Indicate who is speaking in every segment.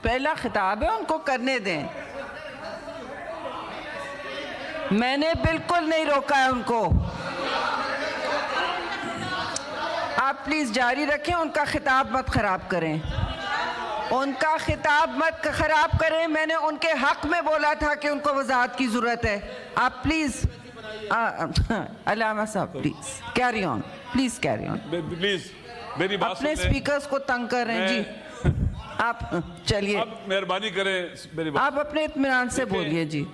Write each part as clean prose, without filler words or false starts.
Speaker 1: پہلا خطاب ہے، ان کو کرنے دیں. میں نے بالکل نہیں روکا ہے ان کو. آپ پلیز جاری رکھیں، ان کا خطاب مت خراب کریں. ان کا خطاب مت خراب کریں. میں نے ان کے حق میں بولا تھا کہ ان کو وضاحت کی ضرورت ہے. آپ پلیز علامہ صاحب please carry on, please carry on.
Speaker 2: Please میری بات
Speaker 1: اپنے اسپیکرز کو تنگ کر رہے ہیں. جی آپ چلیے،
Speaker 2: اب مہربانی کریں میری بات.
Speaker 1: آپ اپنے اطمینان سے بولیے. جی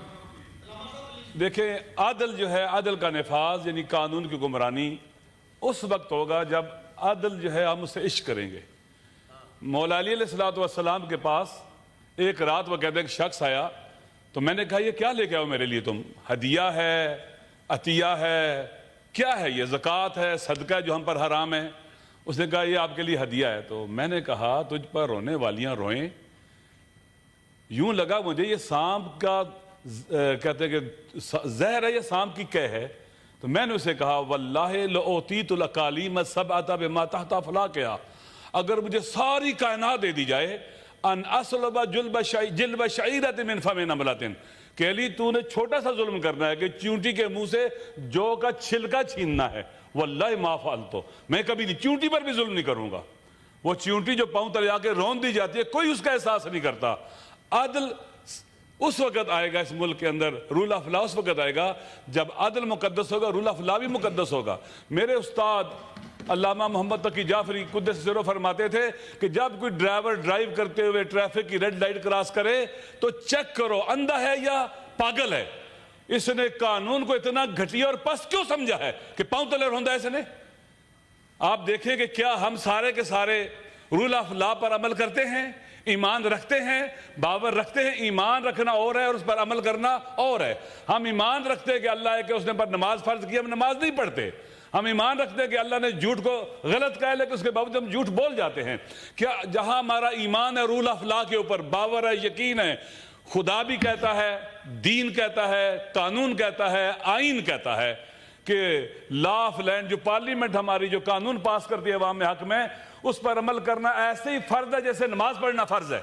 Speaker 2: دیکھیں، عدل جو ہے، عدل کا نفاذ یعنی قانون کی حکمرانی اس وقت ہوگا جب عدل جو ہے ہم اس سے عشق کریں گے. مولا علی علیہ السلام کے پاس ایک رات وہ کہتے ہیں کہ شخص آیا، تو میں نے کہا یہ کیا لے کے آؤ میرے لیے تم؟ ہدیہ ہے، عطیہ ہے، کیا ہے یہ؟ زکوٰۃ ہے، صدقہ ہے جو ہم پر حرام ہے؟ اس نے کہا یہ آپ کے لیے ہدیہ ہے. تو میں نے کہا تجھ پر رونے والیاں روئیں. یوں لگا مجھے یہ سانپ کا کہتے ہیں کہ زہر ہے، یہ سانپ کی قے ہے. تو میں نے اسے کہا واللہ لأوتیت الاکالیم السبعۃ بما تحت افلاکہا، اگر مجھے ساری کائنات دے دی جائے ان اسلب جلب شعیرۃ من فم نملۃ، کہ علی تو نے چھوٹا سا ظلم کرنا ہے کہ چونٹی کے منہ سے جو کا چھلکا چھیننا ہے، واللہ ما فعلتو، میں کبھی نہیں چونٹی پر بھی ظلم نہیں کروں گا. وہ چونٹی جو پاؤں تلے آ کے رون دی جاتی ہے، کوئی اس کا احساس نہیں کرتا. عدل اس وقت آئے گا اس ملک کے اندر، رول آف لا اس وقت آئے گا جب عدل مقدس ہوگا، رول آف لا بھی مقدس ہوگا. میرے استاد علامہ محمد تقی جعفری قدس سرہ فرماتے تھے کہ جب کوئی ڈرائیور ڈرائیو کرتے ہوئے ٹریفک کی ریڈ لائٹ کراس کرے تو چیک کرو اندھا ہے یا پاگل ہے. اس نے قانون کو اتنا گھٹیا اور پست کیوں سمجھا ہے کہ پاؤں تلے روندا ہے اس نے؟ آپ دیکھیں کہ کیا ہم سارے کے سارے رول آف لا پر عمل کرتے ہیں، ایمان رکھتے ہیں، باور رکھتے ہیں؟ ایمان رکھنا اور ہے اور اس پر عمل کرنا اور ہے. ہم ایمان رکھتے ہیں کہ اللہ ہے کہ اس نے پر نماز فرض کی، ہم نماز نہیں پڑھتے. ہم ایمان رکھتے ہیں کہ اللہ نے جھوٹ کو غلط کہا ہے لیکن اس کے باوجود ہم جھوٹ بول جاتے ہیں. کیا جہاں ہمارا ایمان ہے، رول آف لا کے اوپر باور ہے، یقین ہے، خدا بھی کہتا ہے، دین کہتا ہے، قانون کہتا ہے، آئین کہتا ہے کہ لا آف لینڈ، جو پارلیمنٹ ہماری جو قانون پاس کرتی ہے عوام حق میں، اس پر عمل کرنا ایسے ہی فرض ہے جیسے نماز پڑھنا فرض ہے.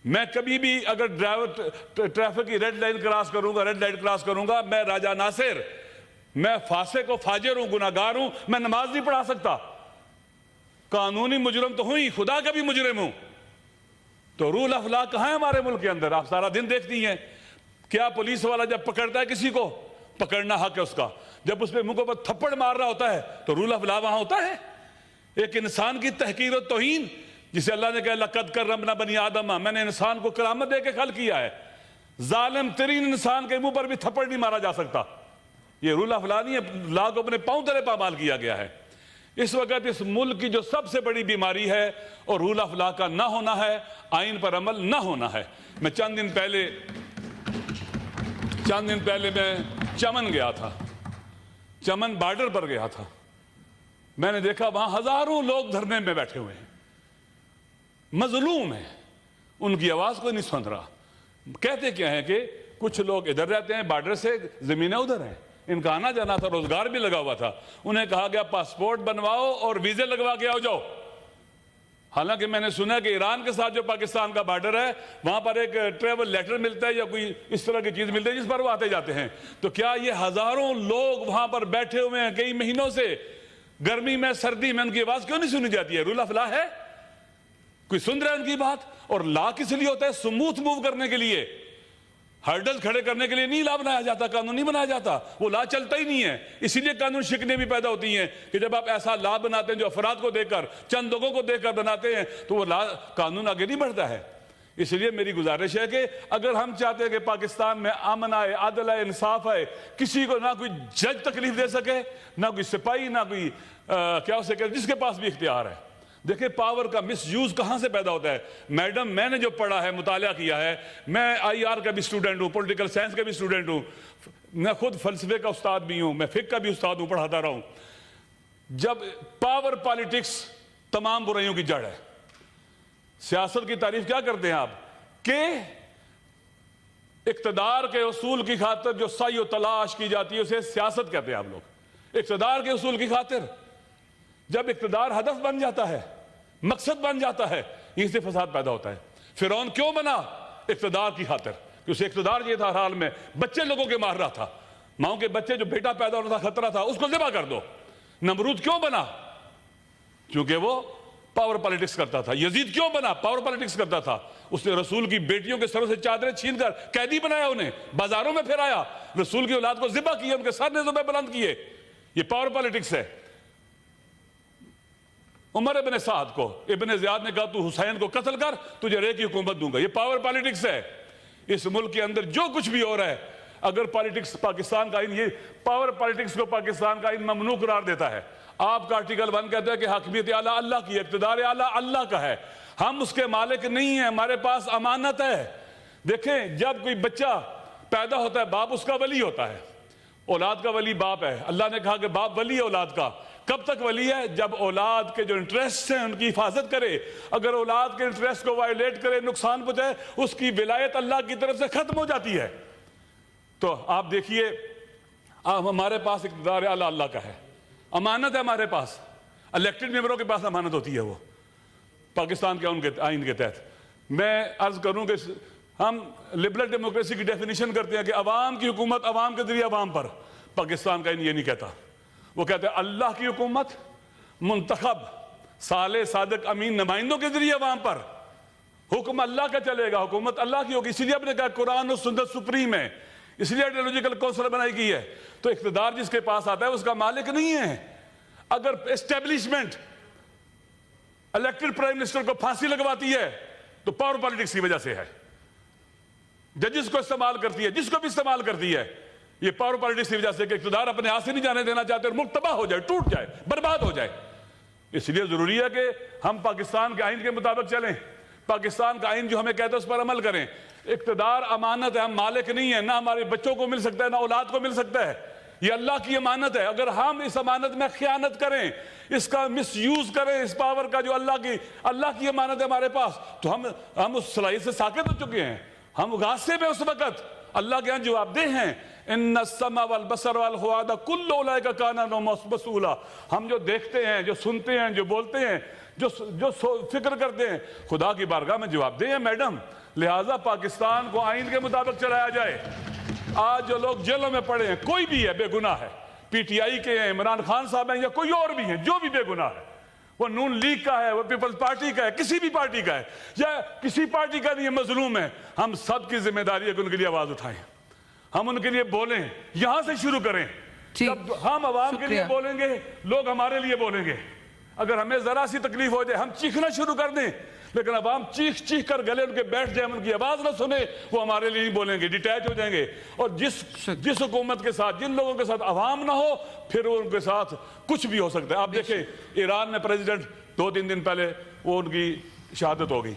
Speaker 2: میں کبھی بھی اگر ڈرائیور ٹریفک کی ریڈ لائن کراس کروں گا، ریڈ لائٹ کراس کروں گا، میں راجہ ناصر، میں فاسق و فاجر ہوں، گناہگار ہوں، میں نماز نہیں پڑھا سکتا. قانونی مجرم تو ہوں ہی، خدا کا بھی مجرم ہوں. تو رول آف لا کہاں ہے ہمارے ملک کے اندر؟ آپ سارا دن دیکھتی ہیں. کیا پولیس والا جب پکڑتا ہے کسی کو، پکڑنا حق ہے اس کا، جب اس پہ منہ پر تھپڑ مار رہا ہوتا ہے تو رول آف لا وہاں ہوتا ہے؟ ایک انسان کی تحقیر و توہین، جسے اللہ نے کہا لقد کرمنا بنی آدم، میں نے انسان کو کرامت دے کے خلق کیا ہے. ظالم ترین انسان کے منہ پر بھی تھپڑ نہیں مارا جا سکتا. یہ رول آف لا نہیں ہے، لا کو اپنے پاؤں تلے پامال کیا گیا ہے. اس وقت اس ملک کی جو سب سے بڑی بیماری ہے اور رول آف لا کا نہ ہونا ہے، آئین پر عمل نہ ہونا ہے. میں چند دن پہلے میں چمن گیا تھا، چمن بارڈر پر گیا تھا. میں نے دیکھا وہاں ہزاروں لوگ دھرنے میں بیٹھے ہوئے ہیں، مظلوم ہیں، ان کی آواز کوئی نہیں سن رہا. کہتے کیا ہیں کہ کچھ لوگ ادھر رہتے ہیں، بارڈر سے زمینیں ادھر ہیں، ان کا آنا جانا تھا، روزگار بھی لگا ہوا تھا. انہیں کہا گیا پاسپورٹ بنواؤ اور ویزے لگوا کے آؤ جاؤ. حالانکہ میں نے سنا کہ ایران کے ساتھ جو پاکستان کا بارڈر ہے وہاں پر ایک ٹریول لیٹر ملتا ہے یا کوئی اس طرح کی چیز ملتی ہے جس پر وہ آتے جاتے ہیں. تو کیا یہ ہزاروں لوگ وہاں پر بیٹھے ہوئے ہیں کئی مہینوں سے، گرمی میں سردی میں، ان کی آواز کیوں نہیں سنی جاتی ہے؟ رول آف لا ہے؟ کوئی سن رہا ہے ان کی بات؟ اور لا کس لیے ہوتا ہے؟ سموتھ موو کرنے کے لیے، ہرڈل کھڑے کرنے کے لیے نہیں لا بنایا جاتا، قانون نہیں بنایا جاتا. وہ لا چلتا ہی نہیں ہے. اسی لیے قانون شکنیں بھی پیدا ہوتی ہیں کہ جب آپ ایسا لا بناتے ہیں جو افراد کو دیکھ کر، چند لوگوں کو دیکھ کر بناتے ہیں تو وہ لا قانون آگے نہیں بڑھتا ہے. اس لیے میری گزارش ہے کہ اگر ہم چاہتے ہیں کہ پاکستان میں امن آئے، عدل آئے، انصاف آئے، کسی کو نہ کوئی جج تکلیف دے سکے، نہ کوئی سپاہی، نہ کوئی کیا اسے کہتے جس کے پاس بھی اختیار ہے. دیکھیں پاور کا مس یوز کہاں سے پیدا ہوتا ہے. میڈم میں نے جو پڑھا ہے، مطالعہ کیا ہے، میں آئی آر کا بھی اسٹوڈنٹ ہوں، پولیٹیکل سائنس کا بھی اسٹوڈنٹ ہوں، میں خود فلسفے کا استاد بھی ہوں، میں فقہ کا بھی استاد ہوں، پڑھاتا رہا ہوں. جب پاور پالیٹکس تمام برائیوں کی جڑ ہے. سیاست کی تعریف کیا کرتے ہیں آپ کہ اقتدار کے اصول کی خاطر جو سعی و تلاش کی جاتی ہے اسے سیاست کہتے ہیں آپ لوگ. اقتدار کے اصول کی خاطر جب اقتدار ہدف بن جاتا ہے، مقصد بن جاتا ہے، یہیں سے فساد پیدا ہوتا ہے. فرعون کیوں بنا؟ اقتدار کی خاطر، کہ اسے اقتدار یہ تھا ہر حال میں، بچے لوگوں کے مار رہا تھا، ماؤں کے بچے جو بیٹا پیدا ہونا تھا خطرہ تھا، اس کو ذبح کر دو۔ نمرود کیوں بنا؟ کیونکہ وہ پاور پالیٹکس کرتا تھا۔ یزید کیوں بنا؟ پاور پالیٹکس کرتا تھا، اس نے رسول کی بیٹیوں کے سروں سے چادریں چھین کر قیدی بنایا، انہیں بازاروں میں پھرایا، رسول کی اولاد کو ذبح کیا، ان کے سر نیزوں پہ بلند کیے۔ یہ پاور پالیٹکس ہے۔ عمر ابن سعد کو ابن زیاد نے کہا تو حسین کو قتل کر، تجھے رے کی حکومت دوں گا۔ یہ پاور پالیٹکس ہے۔ اس ملک کے اندر جو کچھ بھی ہو رہا ہے، اگر پالیٹکس پاکستان کا آئین یہ پاور پالیٹکس کو پاکستان کا آئین ممنوع قرار دیتا ہے۔ آپ کا آرٹیکل 1 کہتا ہے کہ حاکمیت اعلیٰ اللہ کی ہے، اقتدار اعلیٰ اللہ کا ہے، ہم اس کے مالک نہیں ہیں، ہمارے پاس امانت ہے۔ دیکھیں، جب کوئی بچہ پیدا ہوتا ہے باپ اس کا ولی ہوتا ہے، اولاد کا ولی باپ ہے۔ اللہ نے کہا کہ باپ ولی ہے اولاد کا۔ کب تک ولی ہے؟ جب اولاد کے جو انٹریسٹ ہیں ان کی حفاظت کرے۔ اگر اولاد کے انٹریسٹ کو وائلیٹ کرے، نقصان پہنچائے، اس کی ولایت اللہ کی طرف سے ختم ہو جاتی ہے۔ تو آپ دیکھیے، ہمارے پاس اقتدار اعلیٰ اللہ کا ہے، امانت ہے ہمارے پاس، الیکٹڈ ممبروں کے پاس امانت ہوتی ہے وہ پاکستان کے ان کے آئین کے تحت۔ میں عرض کروں کہ ہم لبرل ڈیموکریسی کی ڈیفینیشن کرتے ہیں کہ عوام کی حکومت عوام کے ذریعے عوام پر، پاکستان کا آئین یہ نہیں کہتا۔ وہ کہتے ہیں اللہ کی حکومت منتخب صالح صادق امین نمائندوں کے ذریعے عوام پر، حکم اللہ کا چلے گا، حکومت اللہ کی ہوگی۔ اسی لیے آپ نے کہا قرآن و سنت سپریم ہے، اس لیے آئیڈیالوجیکل کونسل بنائی گئی ہے۔ تو اقتدار جس کے پاس آتا ہے اس کا مالک نہیں ہے۔ اگر اسٹیبلشمنٹ الیکٹڈ پرائم منسٹر کو پھانسی لگواتی ہے تو پاور پالیٹکس کی وجہ سے ہے، ججز کو استعمال کرتی ہے، جس کو بھی استعمال کرتی ہے، یہ پاور پالیٹکس کی وجہ سے کہ اقتدار اپنے ہاتھ سے نہیں جانے دینا چاہتے اور ملک تباہ ہو جائے، ٹوٹ جائے، برباد ہو جائے۔ اس لیے ضروری ہے کہ ہم پاکستان کے آئین کے مطابق چلیں، پاکستان کا آئین جو ہمیں کہتا ہے اس پر عمل کریں۔ اقتدار امانت ہے، ہم مالک نہیں ہیں، نہ ہمارے بچوں کو مل سکتا ہے، نہ اولاد کو مل سکتا ہے، یہ اللہ کی امانت ہے۔ اگر ہم اس امانت میں خیانت کریں، اس کا مس یوز کریں، اس پاور کا جو اللہ کی امانت ہے ہمارے پاس، تو ہم اس صلاحیت سے ساقط ہو چکے ہیں، ہم غاصب میں اس وقت اللہ کے یہاں جواب دہ ہیں۔ ان السمع والبصر والفؤاد کل اولئک کان عنہ مسئولا۔ ہم جو دیکھتے ہیں، جو سنتے ہیں، جو بولتے ہیں، جو فکر کرتے ہیں، خدا کی بارگاہ میں جواب دہ ہیں میڈم۔ لہٰذا پاکستان کو آئین کے مطابق چلایا جائے۔ آج جو لوگ جیلوں میں پڑے ہیں، کوئی بھی ہے بے گناہ ہے، پی ٹی آئی کے ہیں، عمران خان صاحب ہیں، یا کوئی اور بھی ہیں، جو بھی بے گناہ ہے، وہ نون لیگ کا ہے، وہ پیپلز پارٹی کا ہے، کسی بھی پارٹی کا ہے، یا کسی پارٹی کا نہیں مظلوم ہے، ہم سب کی ذمہ داری ہے کہ ان کے لیے آواز اٹھائیں، ہم ان کے لیے بولیں، یہاں سے شروع کریں۔ جب ہم عوام کے لیے بولیں گے، لوگ ہمارے لیے بولیں گے۔ اگر ہمیں ذرا سی تکلیف ہو جائے، ہم چیخنا شروع کر دیں، لیکن عوام چیخ کر گلے ان کے بیٹھ جائیں، ان کی آواز نہ سنیں، وہ ہمارے لیے نہیں بولیں گے، ڈیٹیچ ہو جائیں گے۔ اور جس حکومت کے ساتھ، جن لوگوں کے ساتھ عوام نہ ہو، پھر وہ ان کے ساتھ کچھ بھی ہو سکتا ہے۔ آپ دیکھیں ایران میں پریزیڈنٹ 2-3 دن پہلے وہ ان کی شہادت ہو گئی۔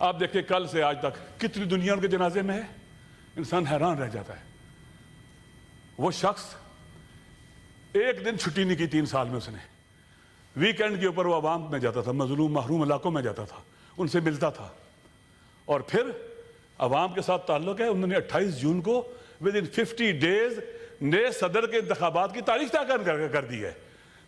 Speaker 2: آپ دیکھیں کل سے آج تک کتنی دنیا ان کے جنازے میں ہے، انسان حیران رہ جاتا ہے۔ وہ شخص ایک دن چھٹی نہیں کی 3 سال میں، اس نے ویکینڈ کے اوپر وہ عوام میں جاتا تھا، مظلوم محروم علاقوں میں جاتا تھا، ان سے ملتا تھا، اور پھر عوام کے ساتھ تعلق ہے۔ انہوں نے 28 جون کو within 50 days نئے صدر کے انتخابات کی تاریخ طے کر دی ہے۔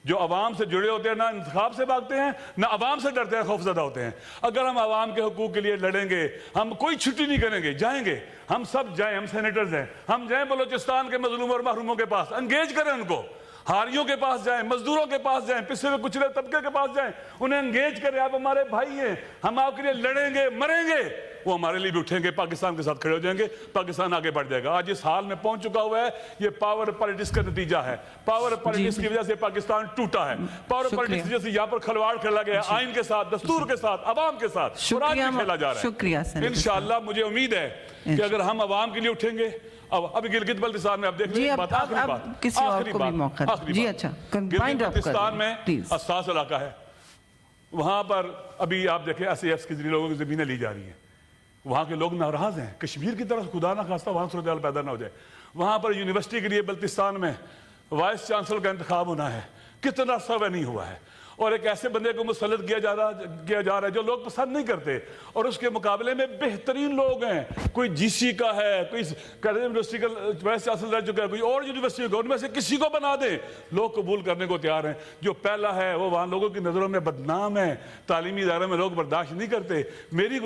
Speaker 2: جو عوام سے جڑے ہوتے ہیں، نہ انتخاب سے بھاگتے ہیں، نہ عوام سے ڈرتے ہیں، خوفزدہ ہوتے ہیں۔ اگر ہم عوام کے حقوق کے لیے لڑیں گے، ہم کوئی چھٹی نہیں کریں گے، جائیں گے، ہم سب جائیں، ہم سینیٹرز ہیں، ہم جائیں بلوچستان کے مظلوم اور محروموں کے پاس، انگیج کریں ان کو، ہاریوں کے پاس جائیں، مزدوروں کے پاس جائیں، پچھڑے ہوئے کچلے طبقے کے پاس جائیں، انہیں انگیج کریں، آپ ہمارے بھائی ہیں، ہم آپ کے لیے لڑیں گے، مریں گے، وہ ہمارے لیے بھی اٹھیں گے، پاکستان کے ساتھ کھڑے ہو جائیں گے، پاکستان آگے بڑھ جائے گا۔ آج اس حال میں پہنچ چکا ہوا ہے، یہ پاور پالیٹکس کا نتیجہ ہے۔ پاور پالیٹکس کی وجہ سے پاکستان ٹوٹا ہے، پاور پالیٹکس کی وجہ سے یہاں پر کھلواڑ کھیلا گیا ہے، آئین کے ساتھ، دستور کے ساتھ، عوام کے ساتھ، اور آج بھی کھیلا جا رہا ہے۔ انشاءاللہ مجھے امید ہے کہ اگر ہم عوام کے لیے اٹھیں گے، اب گلگت بلتستان میں اب دیکھ لیں، آخری بات، گلگت بلتستان میں حساس علاقہ ہے، وہاں پر ابھی آپ دیکھیں ایس اے ایف کے ذریعے لوگوں کی زمینیں لی جا رہی ہیں، وہاں کے لوگ ناراض ہیں، کشمیر کی طرف خدا نہ خواستہ وہاں صورتحال پیدا نہ ہو جائے۔ وہاں پر یونیورسٹی کے لیے بلتستان میں وائس چانسلر کا انتخاب ہونا ہے، کتنا سوے نہیں ہوا ہے، اور ایک ایسے بندے کو مسلط کیا جا رہا ہے جو لوگ پسند نہیں کرتے، اور اس کے مقابلے میں بہترین لوگ ہیں، کوئی جی سی کا ہے، کوئی یونیورسٹی کا وائس چانسلر رہ چکا ہے، کوئی اور یونیورسٹی کا، ان میں سے کسی کو بنا دیں، لوگ قبول کرنے کو تیار ہیں۔ جو پہلا ہے وہ وہاں لوگوں کی نظروں میں بدنام ہے، تعلیمی اداروں میں لوگ برداشت نہیں کرتے۔ میری